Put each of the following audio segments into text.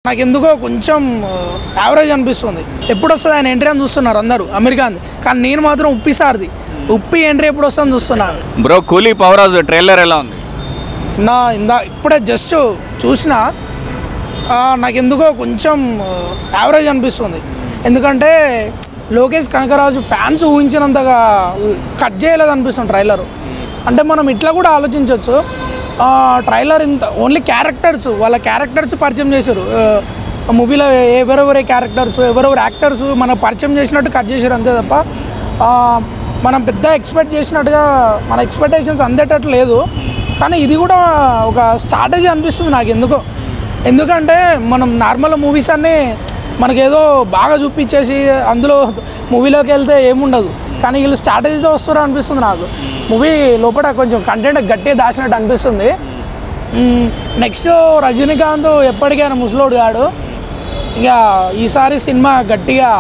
నాకు ఎందుకో కొంచెం యావరేజ్ అనిపిస్తుంది. ఎప్పుడు వస్తుంది ఆయన ఎంట్రీ అని చూస్తున్నారు అందరూ అమెరికాది, కానీ నేను మాత్రం ఉప్పిసారిది ఉప్పి ఎంట్రీ ఎప్పుడు వస్తుందని చూస్తున్నాను. బ్రో కూలీ పవరాజ్ ట్రైలర్ ఎలా ఉంది? ఇప్పుడే జస్ట్ చూసిన నాకు ఎందుకో కొంచెం యావరేజ్ అనిపిస్తుంది. ఎందుకంటే లోకేష్ కనకరాజు ఫ్యాన్స్ ఊహించినంతగా కట్ చేయలేదు అనిపిస్తుంది ట్రైలరు. అంటే మనం ఇట్లా కూడా ఆలోచించవచ్చు, ట్రైలర్ ఇంత ఓన్లీ క్యారెక్టర్స్ వాళ్ళ క్యారెక్టర్స్ పరిచయం చేశారు మూవీలో, ఎవరెవరే క్యారెక్టర్స్ ఎవరెవరు యాక్టర్స్ మనకు పరిచయం చేసినట్టు కట్ చేశారు అంతే తప్ప మనం పెద్ద ఎక్స్పెక్ట్ చేసినట్టుగా మన ఎక్స్పెక్టేషన్స్ అందేటట్టు లేదు. కానీ ఇది కూడా ఒక స్ట్రాటజీ అనిపిస్తుంది నాకు ఎందుకంటే మనం నార్మల్ మూవీస్ అన్నీ మనకేదో బాగా చూపించేసి అందులో మూవీలోకి వెళ్తే ఏముండదు, కానీ వీళ్ళు స్ట్రాటజీతో వస్తారో అనిపిస్తుంది నాకు. మూవీ లోపల కొంచెం కంటెంట్ గట్టిగా దాచినట్టు అనిపిస్తుంది. నెక్స్ట్ రజనీకాంత్ ఎప్పటికైనా ముసలోడు కాడు, ఇక ఈసారి సినిమా గట్టిగా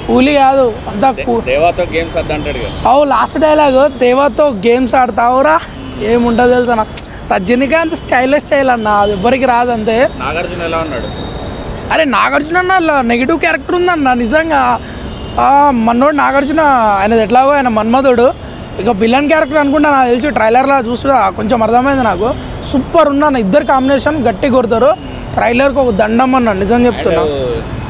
కూలీ కాదు అంతా లాస్ట్ డైలాగ్ దేవాతో గేమ్స్ ఆడతావురా ఏముంటుంది తెలుసా నాకు. రజనీకాంత్ స్టైల్ అన్న, అది ఎవ్వరికి రాదు అంతే. నాగార్జున ఎలా ఉన్నాడు? అరే నాగార్జున అన్న నెగిటివ్ క్యారెక్టర్ ఉందన్న నిజంగా. మన్నోడు నాగార్జున ఆయనది ఎట్లాగో ఆయన మన్మధుడు, ఇక విలన్ క్యారెక్టర్ అనుకుంటా నాకు తెలిసి ట్రైలర్లో చూస్తా కొంచెం అర్థమైంది నాకు. సూపర్ ఉన్నాను, ఇద్దరు కాంబినేషన్ గట్టి కొడతారు. ట్రైలర్కి ఒక దండం అన్న నిజం చెప్తున్నా.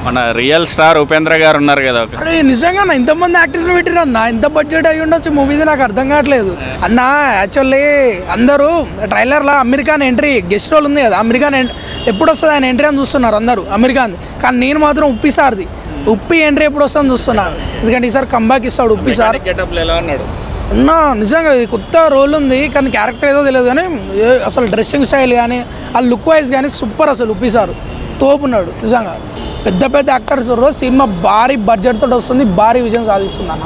మన రియల్ స్టార్ ఉపేంద్ర గారు ఉన్నారు కదా, అరే నిజంగా అన్న ఇంతమంది యాక్టర్స్ని పెట్టిరు అన్న, ఎంత బడ్జెట్ అయ్యి ఉండొచ్చు మూవీది నాకు అర్థం కావట్లేదు అన్న. యాక్చువల్లీ అందరూ ట్రైలర్లో అమెరికాన్ ఎంట్రీ గెస్ట్ రోల్ ఉంది కదా, అమెరికాన్ ఎప్పుడు వస్తుంది ఆయన ఎంట్రీ అని చూస్తున్నారు అందరూ అమెరికాది, కానీ నేను మాత్రం ఉప్పిసారిది ఉప్పి ఎంట్రీ ఎప్పుడు వస్తుందని చూస్తున్నాను. ఎందుకంటే ఈసారి కంబ్యాక్ ఇస్తాడు ఉప్పిసార్ అన్న. నిజంగా ఇది కొత్త రోల్ ఉంది, కానీ క్యారెక్టర్ ఏదో తెలియదు, కానీ అసలు డ్రెస్సింగ్ స్టైల్ కానీ ఆ లుక్ వైజ్ కానీ సూపర్. అసలు ఉప్పిసారు తోపున్నాడు నిజంగా. పెద్ద పెద్ద యాక్టర్స్ సినిమా భారీ బడ్జెట్ తోటి వస్తుంది, భారీ విజయం సాధిస్తుంది అన్న.